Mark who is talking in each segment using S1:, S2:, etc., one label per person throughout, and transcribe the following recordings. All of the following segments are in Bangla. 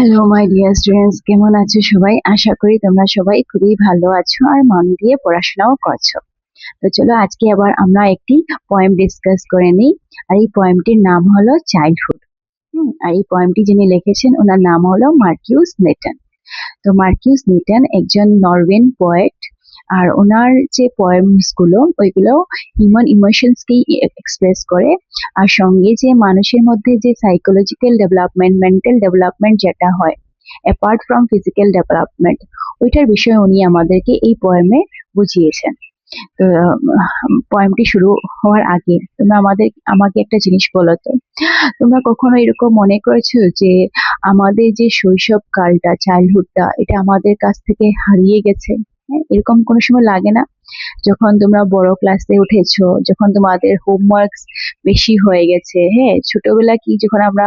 S1: হ্যালো মাই ডিয়ার স্টুডেন্টস, কেমন আছো সবাই? আশা করি তোমরা সবাই খুবই ভালো আছো আর মন দিয়ে পড়াশোনাও করছো। তো চলো আজকে আবার আমরা একটি পয়েম ডিসকাস করে নিই। আর এই পয়েমটির নাম হলো চাইল্ডহুড। আর এই পয়েমটি যিনি লিখেছেন ওনার নাম হলো মার্কিউস মেটন। তো মার্কিউস মেটন একজন নরওয়েন পোয়েট। আর ওনার যে পোয়েমস গুলো ওইগুলো হিউম্যান ইমোশনসকেই এক্সপ্রেস করে। আর সঙ্গে যে মানুষের মধ্যে যে সাইকোলজিক্যাল ডেভেলপমেন্ট, মেন্টাল ডেভেলপমেন্ট যেটা হয় অ্যাপার্ট ফ্রম ফিজিক্যাল ডেভেলপমেন্ট, ওইটার বিষয়ে উনি আমাদেরকে এই পোয়েমে বুঝিয়েছেন। তো পোয়েমটি শুরু হওয়ার আগে তোমরা আমাকে একটা জিনিস বলো তো, তোমরা কখনো এরকম মনে করেছো যে আমাদের যে শৈশব কালটা, চাইল্ডহুডটা, এটা আমাদের কাছ থেকে হারিয়ে গেছে? হ্যাঁ, এরকম কোনো সময় লাগে না? যখন তোমরা বড় ক্লাসে উঠেছো, যখন তোমাদের হোমওয়ার্কস বেশি হয়ে গেছে, হ্যাঁ, ছোটবেলা কি যখন আমরা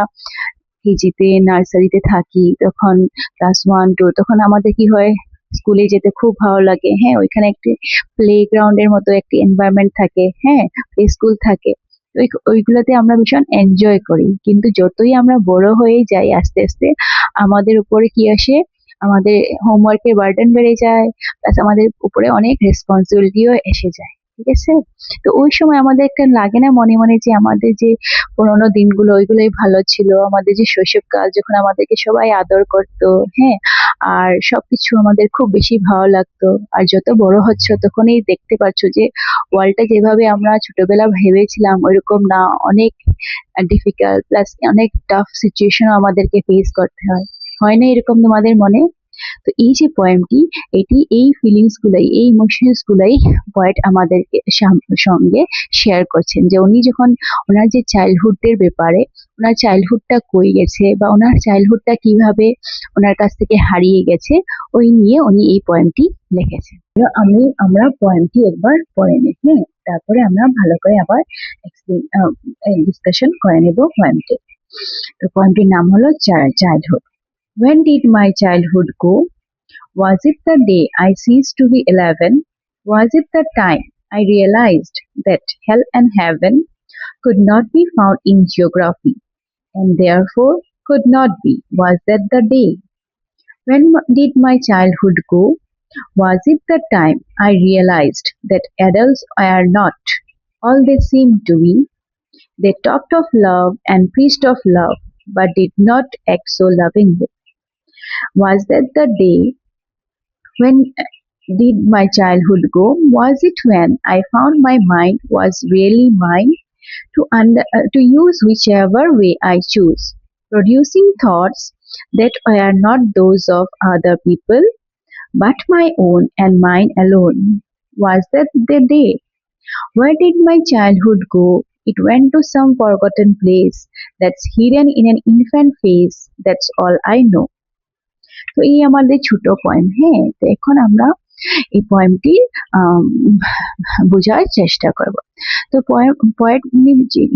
S1: কেজিতে নার্সারিতে থাকি, তখন ক্লাস 1 2 তখন আমাদের কি হয়, স্কুলে যেতে খুব ভালো লাগে। হ্যাঁ, ওইখানে একটি প্লে গ্রাউন্ডের মতো একটি এনভায়রনমেন্ট থাকে, হ্যাঁ, প্লে স্কুল থাকে। ওইগুলোতে আমরা ভীষণ এনজয় করি। কিন্তু যতই আমরা বড় হয়ে যাই আস্তে আস্তে আমাদের উপরে কি আসে, আমাদের হোমওয়ার্কের বার্ডেন বেড়ে যায়, প্লাস আমাদের উপরে অনেক রেসপন্সিবিলিটিও এসে যায়। ঠিক আছে? তো ওই সময় আমাদের একটা লাগে না মনে মনে যে আমাদের যে পুরোনো দিনগুলো ওইগুলোই ভালো ছিল, আমাদের যে শৈশবকাল যখন আমাদেরকে সবাই আদর করতো, হ্যাঁ, আর সবকিছু আমাদের খুব বেশি ভালো লাগতো। আর যত বড় হচ্ছে তখনই দেখতে পাচ্ছ যে ওয়ার্ল্ডটা যেভাবে আমরা ছোটবেলা ভেবেছিলাম ওইরকম না, অনেক ডিফিকাল্ট, প্লাস অনেক টাফ সিচুয়েশন আমাদেরকে ফেস করতে হয়। হয় না এরকম তোমাদের মনে? তো এই যে পয়েমটি, এটি এই ফিলিংস গুলাই, এই ইমোশনস গুলাই পয়েট আমাদেরকে সঙ্গে শেয়ার করছেন, যে উনি যখন ওনার যে চাইল্ডহুডের ব্যাপারে, ওনার চাইল্ডহুডটা কই গেছে বা ওনার চাইল্ডহুডটা কিভাবে ওনার কাছ থেকে হারিয়ে গেছে, ওই নিয়ে উনি এই পয়েমটি লিখেছেন। আমরা পয়েমটি একবার পড়ে নিই, হ্যাঁ, তারপরে আমরা ভালো করে আবার ডিসকাশন করে নেব পয়েমটি। তো পয়েমটির নাম হলো childhood. When did my childhood go? Was it the day I ceased to be 11? Was it the time I realized that hell and heaven could not be found in geography and therefore could not be? Was that the day? When did my childhood go? Was it the time I realized that adults are not all they seem to be? They talked of love and preached of love but did not act so lovingly. Was that the day? When did my childhood go? Was it when I found my mind was really mine to use whichever way I choose, producing thoughts that were not those of other people, but my own and mine alone? Was that the day? Where did my childhood go? It went to some forgotten place that's hidden in an infant face. That's all I know. তো এই আমাদের ছোট পয়েম। হ্যাঁ, তো এখন আমরা এই পয়েমটি বোঝার চেষ্টা করব। তো পয়েট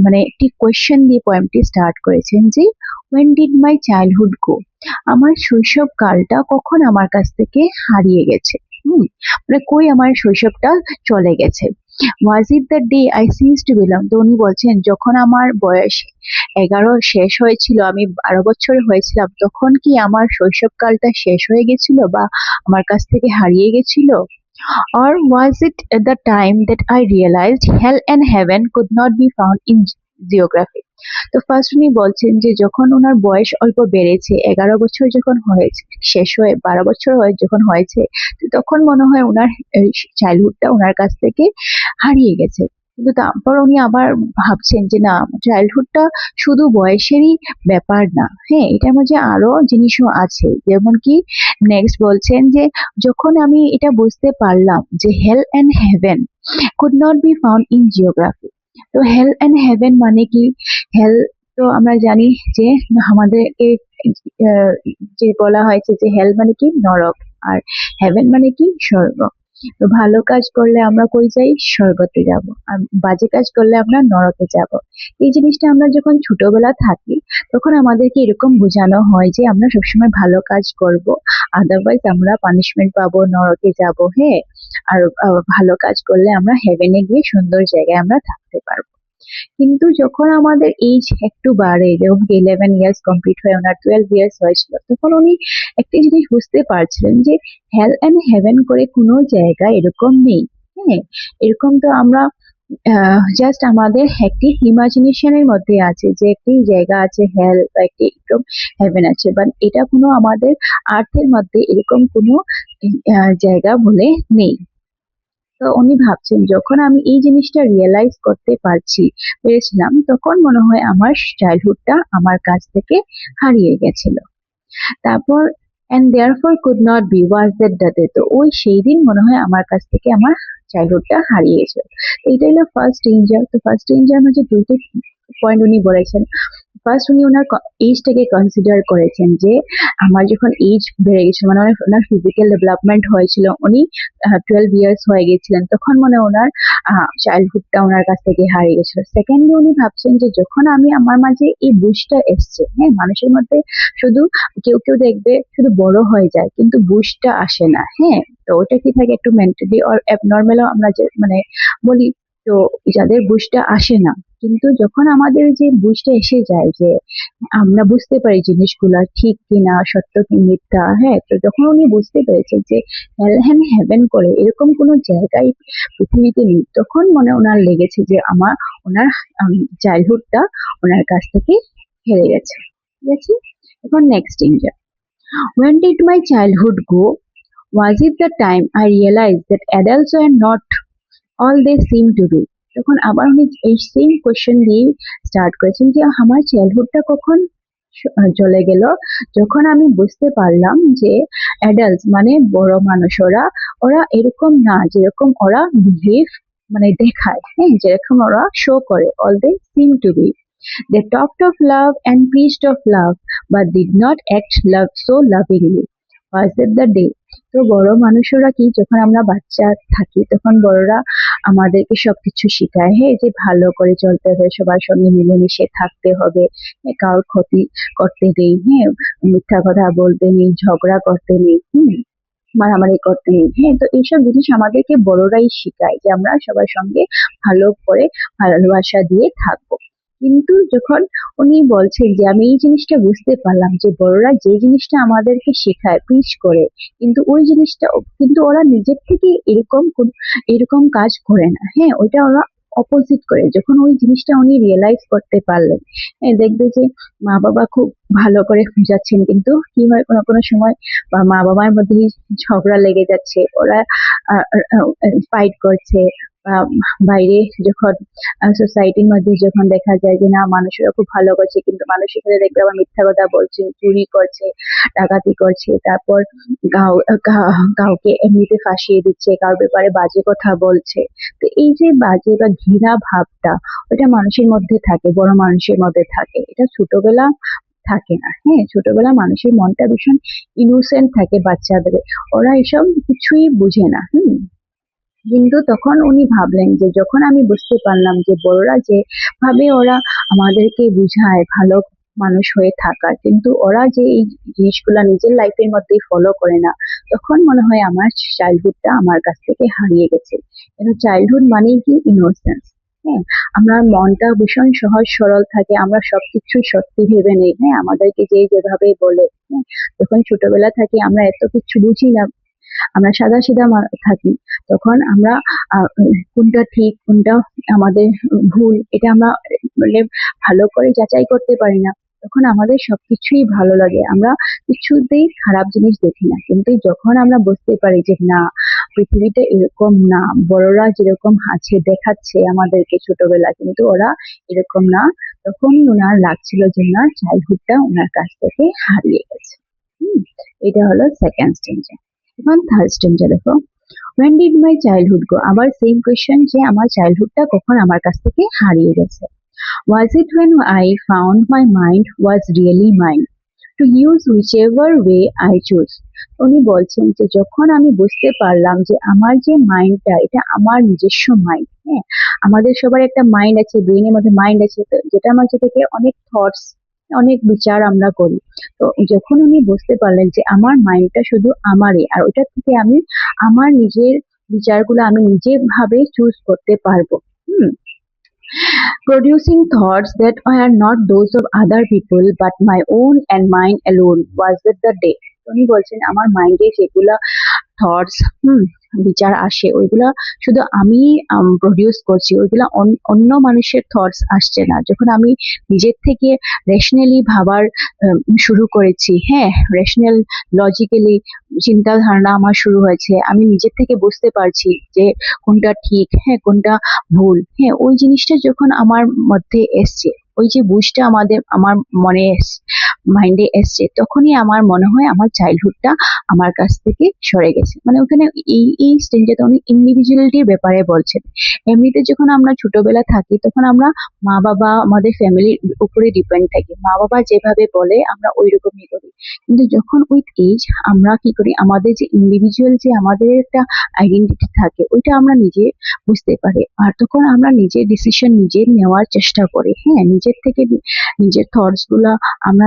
S1: মানে একটি কোয়েশ্চেন দিয়ে পয়েমটি স্টার্ট করেছেন যে when did my childhood go? আমার শৈশব কালটা কখন আমার কাছ থেকে হারিয়ে গেছে। মানে কই আমার শৈশবটা চলে গেছে। was it the day I ceased to belong? তো উনি বলছেন যখন আমার বয়স 11 শেষ হয়েছিল, আমি 12 বছর হয়েছিলাম, তখন কি আমার শৈশবকালটা শেষ হয়ে গেছিল বা আমার কাছ থেকে হারিয়ে গেছিল? Or was it at the time that I realized hell and heaven could not be found in geography? তো ফার্স্ট উনি বলছেন যে যখন ওনার বয়স অল্প বেড়েছে, 11 বছর যখন হয়েছে, শেষ হয়ে 12 বছর যখন হয়েছে, তো তখন মনে হয় ওনার চাইল্ডহুডটা ওনার কাছ থেকে হারিয়ে গেছে। কিন্তু তারপর উনি আবার ভাবছেন যে না, চাইল্ডহুডটা শুধু বয়সেরই ব্যাপার না, হ্যাঁ, এটার মধ্যে আরো জিনিসও আছে। যেমন কি নেক্সট বলছেন যে যখন আমি এটা বুঝতে পারলাম যে hell and heaven could not be found in geography. তো হেল অ্যান্ড হেভেন মানে কি? হেল তো আমরা জানি যে আমাদেরকে যে বলা হয়েছে যে হেল মানে কি নরক, আর হেভেন মানে কি স্বর্গ। তো ভালো কাজ করলে আমরা কই যাই? স্বর্গতে যাব, আর বাজে কাজ করলে আমরা নরকে যাব। এই জিনিসটা আমরা যখন ছোটবেলা থাকি তখন আমাদেরকে এরকম বোঝানো হয় যে আমরা সবসময় ভালো কাজ করব, আদারওয়াইজ আমরা পানিশমেন্ট পাবো, নরকে যাব, হ্যাঁ, আর ভালো কাজ করলে আমরা হেভেনে গিয়ে সুন্দর জায়গায় আমরা থাকতে পারবো। কিন্তু যখন আমাদের এজ একটু বাড়ে, যেমন 11 ইয়ার্স কমপ্লিট হয়ে ওনার 12 ইয়ার্স হয়েছিল, তখন উনি একটা জিনিস বুঝতে পারছিলেন যে হেল অ্যান্ড হেভেন করে কোনো জায়গা এরকম নেই। হ্যাঁ, এরকম তো আমরা জাস্ট আমাদের একটি ইমাজিনেশনের মধ্যে আছে যে একটি জায়গা আছে হেল বা একটি এরকম হেভেন আছে, বাট এটা কোনো আমাদের আর্থের মধ্যে এরকম কোনো জায়গা বলে নেই। তো উনি ভাবছেন যখন আমি এই জিনিসটা রিয়েলাইজ করতে পেরেছিলাম, তখন মনে হয় আমার চাইল্ডহুডটা আমার কাছ থেকে হারিয়ে গেছিল। তারপর and therefore could not be was that day, তো ওই সেই দিন মনে হয় আমার কাছ থেকে আমার চাইল্ডহুডটা হারিয়ে গেছিল। তো এটা হলো ফার্স্ট ডেঞ্জার। তো ফার্স্ট ডেঞ্জার মধ্যে দুইটি পয়েন্ট উনি বলেছেন। ফার্স্ট উনি ওনার এজটাকে কনসিডার করেছেন যে আমার যখন এজ বেড়ে গেছিল, মানে ওনার ফিজিক্যাল ডেভেলপমেন্ট হয়েছিল, উনি 12 ইয়ার্স হয়ে গেছিলেন, তখন মানে ওনার চাইল্ডহুডটা ওনার কাছ থেকে হারিয়ে গেছিল। সেকেন্ডলি উনি ভাবছেন যে যখন আমি আমার মাঝে এই বুঝটা এসছে, হ্যাঁ, মানুষের মধ্যে শুধু কেউ কেউ দেখবে শুধু বড় হয়ে যায় কিন্তু বুঝটা আসে না। হ্যাঁ, তো ওটা কি থাকে একটু মেন্টালি অর অ্যাবনর্মালও আমরা যে মানে বলি, তো যাদের বুঝটা আসে না, কিন্তু যখন আমাদের যে বুঝটা এসে যায় যে আমরা বুঝতে পারি জিনিসগুলা ঠিক কিনা, সত্য কি মিথ্যা, হ্যাঁ, তো যখন উনি বুঝতে পেরেছেন যে হেল হ্যান্ড হেভেন করে এরকম কোনো জায়গায় পৃথিবীতে নেই, তখন মনে ওনার লেগেছে যে ওনার চাইল্ডহুডটা ওনার কাছ থেকে হেরে গেছে। ঠিক আছে, এখন next injure. When did my childhood go? Was it the time I realized that adults are not all they seem to be? তখন আবার উনি এই সেম কোয়েশ্চেন দিয়ে স্টার্ট করেছেন যে আমার চাইল্ডহুডটা কখন চলে গেল, যখন আমি বুঝতে পারলাম যে অ্যাডাল্টস মানে বড় মানুষ ওরা এরকম না যেরকম ওরা বিহেভ মানে দেখায়, হ্যাঁ, যেরকম ওরা শো করে, all they seem to be. They talked of love and preached of love, but did not act love so lovingly. Was it the day? তো বড় মানুষরা কি, যখন আমরা বাচ্চা থাকি তখন বড়রা আমাদেরকে সবকিছু শেখায়, হ্যাঁ, যে ভালো করে চলতে হবে, সবার সঙ্গে মিলেমিশে থাকতে হবে, কারোর ক্ষতি করতে নেই, হ্যাঁ, মিথ্যা কথা বলতে নেই, ঝগড়া করতে নেই, মারামারি করতে নেই, হ্যাঁ। তো এইসব জিনিস আমাদেরকে বড়রাই শেখায় যে আমরা সবার সঙ্গে ভালো করে ভালোবাসা দিয়ে থাকবো। কিন্তু যখন উনি বলছেন যে আমি এই জিনিসটা বুঝতে পারলাম যে বড়রা যে জিনিসটা আমাদেরকে শেখায়, প্রিচ করে, কিন্তু ওই জিনিসটা কিন্তু ওরা নিজের থেকে এরকম কাজ করে না, হ্যাঁ, ওইটা ওরা অপোজিট করে। যখন ওই জিনিসটা উনি রিয়েলাইজ করতে পারলেন, হ্যাঁ, দেখবে যে মা বাবা খুব ভালো করে বুঝাচ্ছেন, কিন্তু কি হয় কোনো কোনো সময় বা মা বাবার মধ্যে ঝগড়া লেগে যাচ্ছে, ওরা ফাইট করছে, বা বাইরে যখন সোসাইটির মধ্যে যখন দেখা যায় যে না মানুষেরা খুব ভালো করছে, কিন্তু মানুষের সাথে দেখবে আবার মিথ্যা কথা বলছে, চুরি করছে, ডাকাতি করছে, তারপর কাউকে এমনিতে ফাঁসিয়ে দিচ্ছে, কারোর ব্যাপারে বাজে কথা বলছে। তো এই যে বাজে বা ঘৃণা ভাবটা ওটা মানুষের মধ্যে থাকে, বড় মানুষের মধ্যে থাকে, এটা ছোটবেলা থাকে না। হ্যাঁ, ছোটবেলা মানুষের মনটা ভীষণ ইনোসেন্ট থাকে বাচ্চাদের, ওরা এসব কিছুই বুঝে না। কিন্তু তখন উনি ভাবলেন যে যখন আমি বুঝতে পারলাম যে বড়রা যে ভাবে ওরা আমাদেরকে বুঝায় ভালো মানুষ হয়ে থাকার, কিন্তু ওরা যে এই জিনিসগুলা নিজের লাইফের মধ্যে ফলো করে না, তখন মনে হয় আমার চাইল্ডহুডটা আমার কাছ থেকে হারিয়ে গেছে। কেন চাইল্ডহুড মানেই কি ইনোসেন্স। হ্যাঁ, আমরা মনটা ভীষণ সহজ সরল থাকে, আমরা সবকিছু সত্যি ভেবে নেই, হ্যাঁ, আমাদেরকে যে যেভাবে বলে, হ্যাঁ, যখন ছোটবেলা থাকি আমরা এত কিছু বুঝি না, আমরা সাদা সিধা থাকি, তখন আমরা কোনটা ঠিক কোনটা আমাদের ভুল এটা আমরা মানে ভালো করে যাচাই করতে পারি না। তখন আমাদের সবকিছুই ভালো লাগে, আমরা কিছুতেই খারাপ জিনিস দেখি না। কিন্তু যখন আমরা বুঝতে পারি যে না, পৃথিবীটা এরকম না, বড়রা যেরকম আছে দেখাচ্ছে আমাদেরকে ছোটবেলা, কিন্তু ওরা এরকম না, তখনই ওনার লাগছিল যে না চাইল্ডহুডটা ওনার কাছ থেকে হারিয়ে গেছে। এটা হলো সেকেন্ড স্টেঞ্জে। এখন থার্ড স্টেঞ্জে দেখো, when did my childhood go? আবার সেম কোয়েশ্চেন যে আমার চাইল্ডহুডটা কখন আমার কাছ থেকে হারিয়ে গেছে। Was it when I found my mind was really mine to use whichever way I choose? উনি বলছেন যে যখন আমি বুঝতে পারলাম যে আমার যে মাইন্ডটা এটা আমার নিজস্ব মাইন্ড, হ্যাঁ, আমাদের সবার একটা মাইন্ড আছে, ব্রেনের মধ্যে মাইন্ড আছে, যেটা মাঝে থেকে অনেক থটস অনেক বিচার আমরা করি। তো যখন উনি বুঝতে পারলেন যে আমার মাইন্ডটা শুধু আমারই, আর ওটা থেকে আমি আমার নিজের বিচারগুলো আমি নিজে ভাবে চুজ করতে পারবো। Producing thoughts that were not those of other people but my own and mine alone was it the day. উনি বলছেন আমার মাইন্ডে যেগুলা থটস বিচার আসে ওইগুলা শুধু আমি প্রডিউস করছি, ওইগুলা অন্য মানুষের থটস আসছে না। যখন আমি নিজের থেকে রেশনালি ভাবার শুরু করেছি, হ্যাঁ, রেশনাল লজিক্যালি চিন্তা ধারণা আমার শুরু হয়েছে, আমি নিজের থেকে বুঝতে পারছি যে কোনটা ঠিক, হ্যাঁ, কোনটা ভুল, হ্যাঁ, ওই জিনিসটা যখন আমার মধ্যে এসছে, ওই যে বুঝটা আমার মনে মাইন্ডে এসছে, তখনই আমার মনে হয় আমার চাইল্ডহুডটা আমার কাছ থেকে সরে গেছে। মানে ওখানে এই স্টেজটাতে উনি ইন্ডিভিজুয়ালিটির ব্যাপারে বলছেন। এমনিতে যখন আমরা ছোটবেলা থাকি তখন আমরা মা বাবা আমাদের ফ্যামিলির উপরে ডিপেন্ড থাকি, মা বাবা যেভাবে বলে আমরা ওই রকমই করি। কিন্তু যখন উইথ এজ আমরা কি করি, আমাদের যে ইন্ডিভিজুয়াল যে আমাদের একটা আইডেন্টিটি থাকে ওইটা আমরা নিজে বুঝতে পারি, আর তখন আমরা নিজের ডিসিশন নিজে নেওয়ার চেষ্টা করি। হ্যাঁ, নিজের থেকে নিজের থটস গুলা আমরা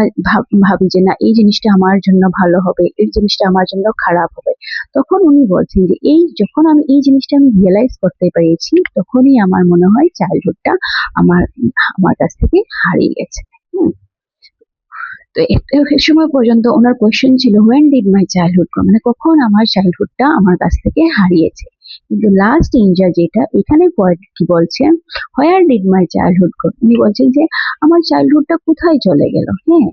S1: ভাবি যে না, এই জিনিসটা আমার জন্য ভালো হবে, এই জিনিসটা আমার জন্য খারাপ হবে। তখন উনি বলছেন যে যখন আমি এই জিনিসটা আমি রিয়েলাইজ করতে পেরেছি, তখনই আমার মনে হয় চাইল্ডহুডটা আমার আমার কাছ থেকে হারিয়ে গেছে। তো একটা সময় পর্যন্ত ওনার কোয়েশ্চেন ছিল হোয়েন ডিড মাই চাইল্ডহুড গো, মানে কখন আমার চাইল্ডহুডটা আমার কাছ থেকে হারিয়েছে। কিন্তু লাস্ট ইনজার যেটা এখানে পয়েন্ট কি বলছেন, হোয়ার ডিড মাই চাইল্ডহুড গো, উনি বলছেন যে আমার চাইল্ডহুডটা কোথায় চলে গেল। হ্যাঁ,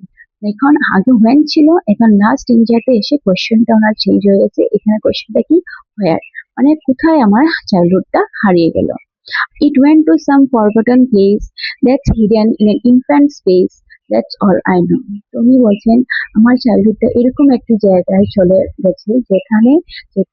S1: এখন আগে হোয়েন ছিল, এখন লাস্ট ইনজারতে এসে কোয়েশ্চেনটা ওনার চেঞ্জ হয়ে গেছে। এখানে কোয়েশ্চেনটা কি, হোয়ার, মানে কোথায় আমার চাইল্ডহুডটা হারিয়ে গেল। It went to some forgotten place that's hidden in an infant space. That's all I know. তো উনি বলছেন আমার চাইল্ডহুডটা এরকম একটি জায়গায় চলে গেছে যেখানে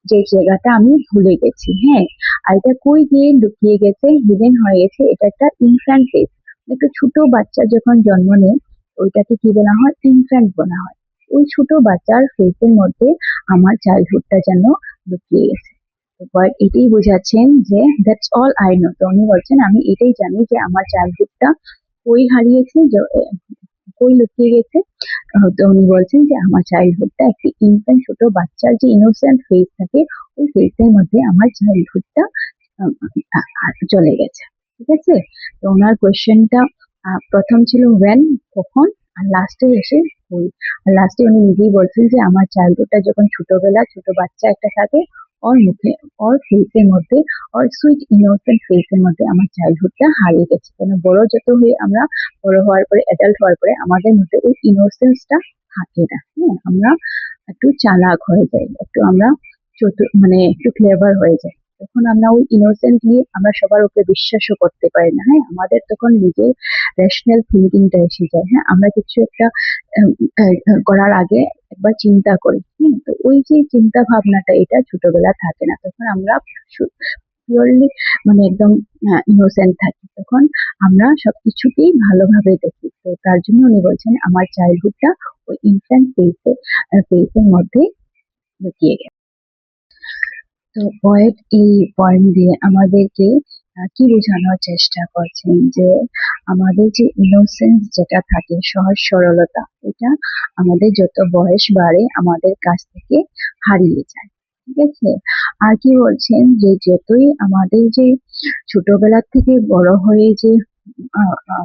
S1: যে জায়গাটা আমি ভুলে গেছি। হ্যাঁ, আর এটা কই গিয়ে লুকিয়ে গেছে, হিডেন হয়ে গেছে। এটা একটা ইনফ্যান্ট ফেস, একটা ছোট বাচ্চা যখন জন্ম নেয় ওইটাকে কি বলা হয়, ইনফ্যান্ট বলা হয়। ওই ছোট বাচ্চার ফেসের মধ্যে আমার চাইল্ডহুডটা যেন লুকিয়ে গেছে। এটাই বোঝাচ্ছেন যে দ্যাটস অল আই নো। তো উনি বলছেন আমি এটাই জানি যে আমার চাইল্ডহুডটা কই হারিয়েছে, কই লুকিয়ে গেছে। তো উনি বলছেন যে আমার চাইল্ডহুডটা একটি ইনফ্যান্ট ছোট বাচ্চার যে ইনোসেন্ট ফেস থাকে ওই ফেসের মধ্যে আমার চাইল্ডহুডটা চলে গেছে। ঠিক আছে, তো ওনার কোয়েশ্চেনটা প্রথম ছিল ওয়েন, কখন, আর লাস্টে এসে কই। আর লাস্টে উনি নিজেই বলছেন যে আমার চাইল্ডহুডটা যখন ছোটবেলা ছোট বাচ্চা একটা থাকে ওর মুখে, ওর ফেসের মধ্যে, ওর সুইট ইনোসেন্ট ফেসের মধ্যে আমার চাইল্ডহুডটা হারিয়ে গেছে। কেন বড় যত হয়ে আমরা বড় হওয়ার পরে অ্যাডাল্ট হওয়ার পরে আমাদের মধ্যে ওই ইনোসেন্সটা থাকে না। হ্যাঁ, আমরা একটু চালাক হয়ে যাই, একটু আমরা মানে একটু ক্লেভার হয়ে যাই। তখন আমরা ওই ইনোসেন্টলি আমরা সবার উপরে বিশ্বাসও করতে পারি না। হ্যাঁ, আমাদের তখন নিজের রেশনাল থিঙ্কিংটা এসে যায়। হ্যাঁ, আমরা কিছু একটা করার আগে একবার চিন্তা করি। তো ওই যে চিন্তা ভাবনাটা এটা ছোটবেলা থাকে না, তখন আমরা পিওরলি মানে একদম ইনোসেন্ট থাকি, তখন আমরা সবকিছুকেই ভালোভাবে দেখি। তো তার জন্য উনি বলছেন আমার চাইল্ডহুডটা ওই ইনফ্যান্ট ফেসের মধ্যে লুকিয়ে গেছে। তো পয়েট এই পয়েন্ট দিয়ে আমাদেরকে কি বোঝানোর চেষ্টা করছেন যে আমাদের যে ইনোসেন্স যেটা থাকে, সহজ সরলতা, এটা আমাদের যত বয়স বাড়ে আমাদের কাছ থেকে হারিয়ে যায়। ঠিক আছে, আর কি বলছেন যে যতই আমাদের যে ছোটবেলা থেকে বড় হয়ে যে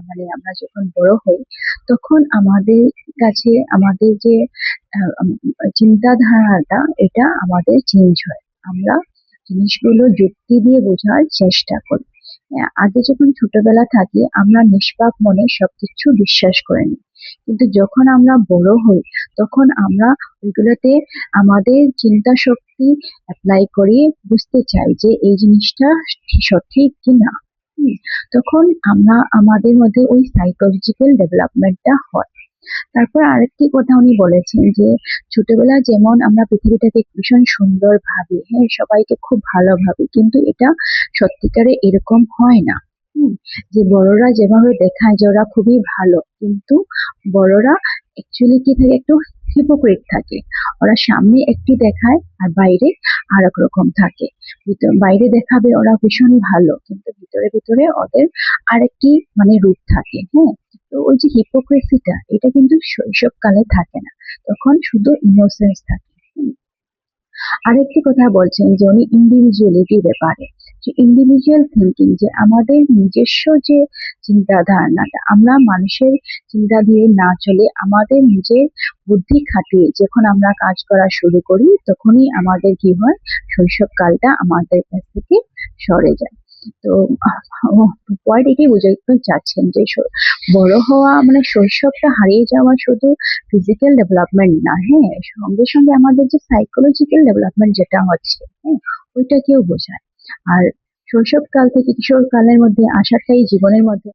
S1: মানে আমরা যখন বড় হই তখন আমাদের কাছে আমাদের যে চিন্তাধারাটা এটা আমাদের চেঞ্জ হয়। আমরা জিনিসগুলো যুক্তি দিয়ে বোঝার চেষ্টা করি। আগে যখন ছোটবেলা থাকি আমরা নিষ্পাপ মনে সবকিছু বিশ্বাস করে নিই, কিন্তু যখন আমরা বড় হই তখন আমরা ওইগুলোতে আমাদের চিন্তা শক্তি অ্যাপ্লাই করে বুঝতে চাই যে এই জিনিসটা সঠিক কি না। তখন আমরা আমাদের মধ্যে ওই সাইকোলজিক্যাল ডেভেলপমেন্টটা হয়। তারপর আরেকটি কথা উনি বলেছেন যে ছোটবেলায় যেমন আমরা পৃথিবীটাকে ভীষণ সুন্দর ভাবি, হ্যাঁ, সবাইকে খুব ভালো ভাবি, কিন্তু এটা সত্যিকারে এরকম হয় না। যে বড়রা যেভাবে দেখায় যে ওরা খুবই ভালো, কিন্তু বড়রা অ্যাকচুয়ালি কি থাকে, একটু হিপোক্রিট থাকে। ওরা সামনে একটি দেখায় আর বাইরে আর এক রকম থাকে। বাইরে দেখাবে ওরা ভীষণ ভালো, কিন্তু ভিতরে ভিতরে ওদের আরেকটি মানে রূপ থাকে। হ্যাঁ, তো ওই যে হিপোক্রেসিটা এটা কিন্তু শৈশবকালে থাকে না, তখন শুধু ইনোসেন্স থাকে। আরেকটি কথা বলছেন যে উনি ইন্ডিভিজুয়ালিটির ব্যাপারে, যে ইন্ডিভিজুয়াল থিঙ্কিং, যে আমাদের নিজস্ব যে চিন্তা ধারণাটা, আমরা মানুষের চিন্তা দিয়ে না চলে আমাদের নিজের বুদ্ধি খাটিয়ে যখন আমরা কাজ করা শুরু করি তখনই আমাদের কি হয়, শৈশবকালটা আমাদের কাছ থেকে সরে যায়। তো পয়েন্ট এটাই বোঝাতে চাচ্ছেন যে বড় হওয়া মানে শৈশবটা হারিয়ে যাওয়া শুধু ফিজিক্যাল ডেভেলপমেন্ট না, হ্যাঁ, সঙ্গে সঙ্গে আমাদের যে সাইকোলজিক্যাল ডেভেলপমেন্ট যেটা হচ্ছে, হ্যাঁ, ওইটাকেও বোঝায়। আর শৈশবকাল থেকে কিশোর কালের মধ্যে আসাটাই জীবনের মধ্যে